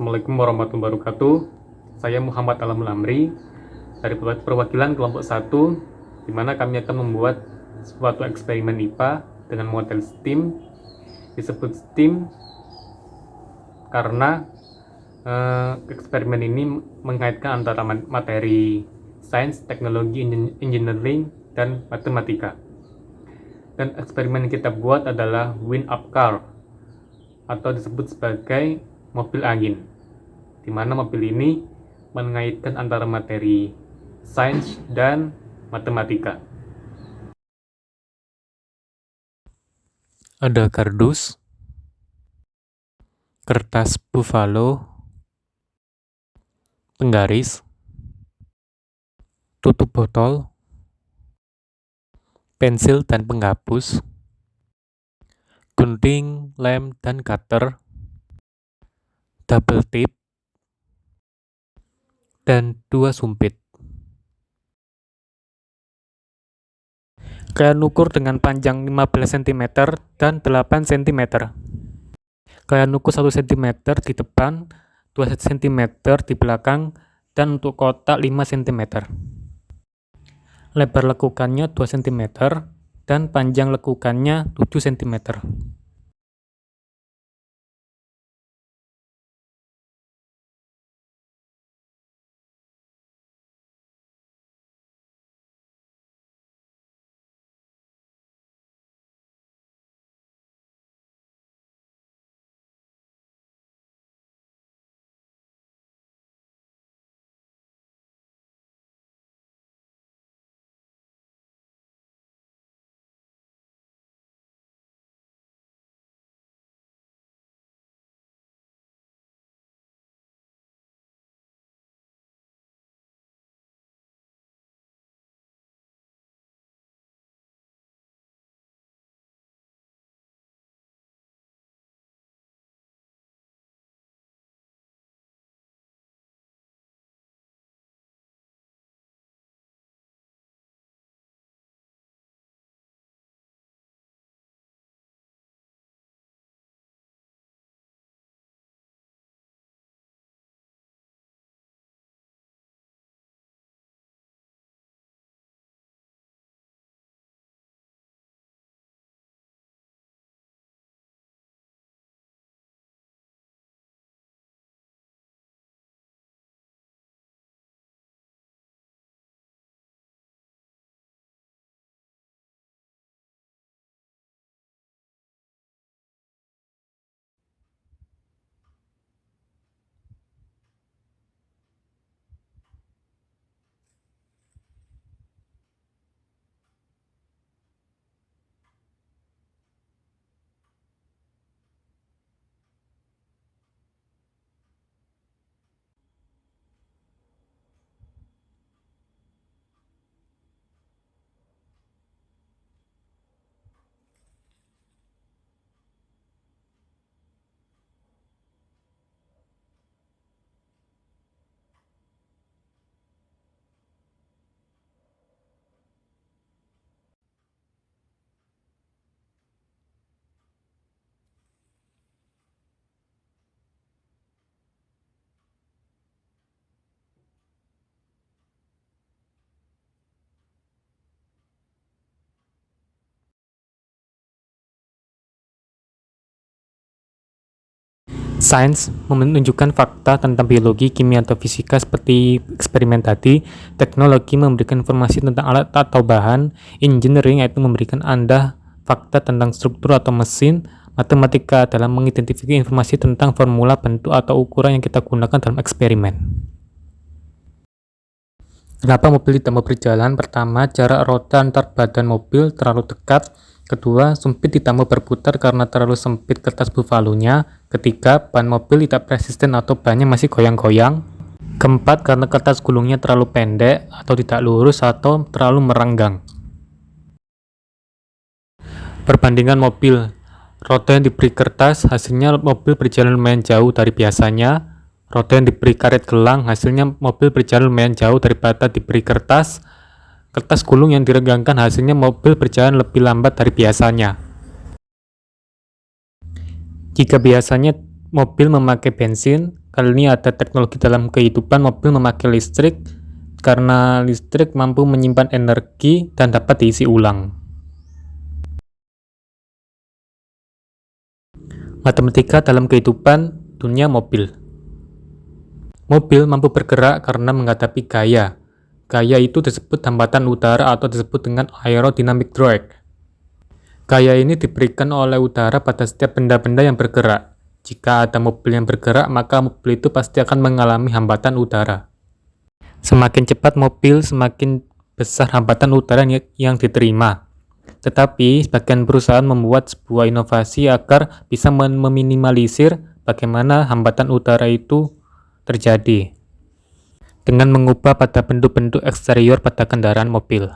Assalamualaikum warahmatullahi wabarakatuh. Saya Muhammad Alamul Amri dari perwakilan kelompok 1, di mana kami akan membuat suatu eksperimen IPA dengan model STEAM. Disebut STEAM karena eksperimen ini mengaitkan antara materi sains, teknologi, engineering, dan matematika. Dan eksperimen yang kita buat adalah wind up car, atau disebut sebagai mobil angin, di mana mobil ini mengaitkan antara materi sains dan matematika. Ada kardus, kertas buffalo, penggaris, tutup botol, pensil dan penghapus, gunting, lem, dan cutter, double tip, dan 2 sumpit. Kain ukur dengan panjang 15 cm dan 8 cm. Kain ukur 1 cm di depan, 2 cm di belakang, dan untuk kotak 5 cm. Lebar lekukannya 2 cm dan panjang lekukannya 7 cm. Sains menunjukkan fakta tentang biologi, kimia, atau fisika seperti eksperimen tadi. Teknologi memberikan informasi tentang alat atau bahan. Engineering yaitu memberikan Anda fakta tentang struktur atau mesin. Matematika adalah mengidentifikasi informasi tentang formula, bentuk, atau ukuran yang kita gunakan dalam eksperimen. Kenapa mobil tidak mau berjalan? Pertama, jarak roda antar badan mobil terlalu dekat. Kedua, sumpit tidak mau berputar karena terlalu sempit kertas buffalo-nya. Ketiga, ban mobil tidak persisten atau bannya masih goyang-goyang. Keempat, karena kertas gulungnya terlalu pendek atau tidak lurus atau terlalu merenggang. Perbandingan mobil. Roda yang diberi kertas, hasilnya mobil berjalan lumayan jauh dari biasanya. Roda yang diberi karet gelang, hasilnya mobil berjalan lumayan jauh daripada diberi kertas. Kertas gulung yang direnggangkan, hasilnya mobil berjalan lebih lambat dari biasanya. Jika biasanya mobil memakai bensin, Kali ini ada teknologi dalam kehidupan, mobil memakai listrik karena listrik mampu menyimpan energi dan dapat diisi ulang. Matematika dalam kehidupan dunia mobil. Mobil mampu bergerak karena menghadapi gaya. Gaya itu disebut hambatan udara atau disebut dengan aerodynamic drag. Gaya ini diberikan oleh udara pada setiap benda-benda yang bergerak. Jika ada mobil yang bergerak, maka mobil itu pasti akan mengalami hambatan udara. Semakin cepat mobil, semakin besar hambatan udara yang diterima. Tetapi, sebagian perusahaan membuat sebuah inovasi agar bisa meminimalisir bagaimana hambatan udara itu terjadi dengan mengubah pada bentuk-bentuk eksterior pada kendaraan mobil.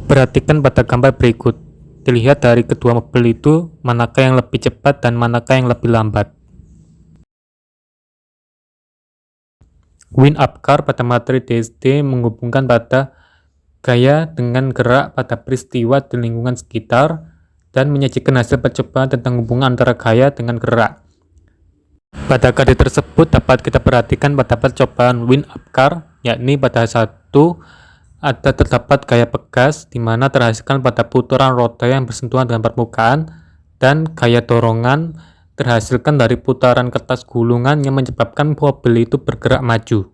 Perhatikan pada gambar berikut. Dilihat dari kedua mobil itu, manakah yang lebih cepat dan manakah yang lebih lambat. Wind-up car pada materi DSD menghubungkan pada gaya dengan gerak pada peristiwa di lingkungan sekitar dan menyajikan hasil percobaan tentang hubungan antara gaya dengan gerak. Pada kode tersebut dapat kita perhatikan pada percobaan wind-up car, yakni pada satu ada terdapat gaya pegas di mana terhasilkan pada putaran roda yang bersentuhan dengan permukaan, dan gaya dorongan terhasilkan dari putaran kertas gulungan yang menyebabkan mobil itu bergerak maju.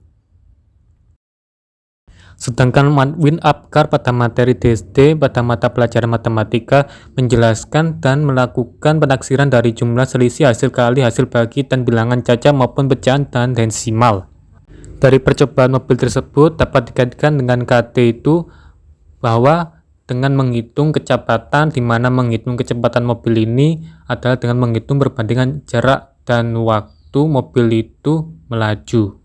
Sedangkan wind-up car pada materi DSD pada mata pelajaran matematika menjelaskan dan melakukan penaksiran dari jumlah selisih hasil kali hasil bagi dan bilangan caca maupun pecahan dan desimal. Dari percobaan mobil tersebut dapat dikaitkan dengan KT itu bahwa dengan menghitung kecepatan, di mana menghitung kecepatan mobil ini adalah dengan menghitung perbandingan jarak dan waktu mobil itu melaju.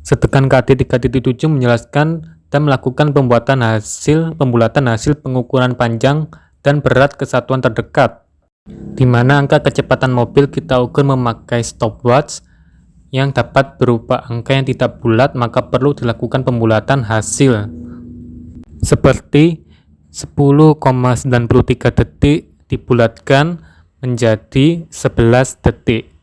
Sedangkan KT 3.7 menjelaskan dan melakukan pembulatan hasil pengukuran panjang dan berat kesatuan terdekat, di mana angka kecepatan mobil kita ukur memakai stopwatch yang dapat berupa angka yang tidak bulat, maka perlu dilakukan pembulatan hasil seperti 10,93 detik dibulatkan menjadi 11 detik.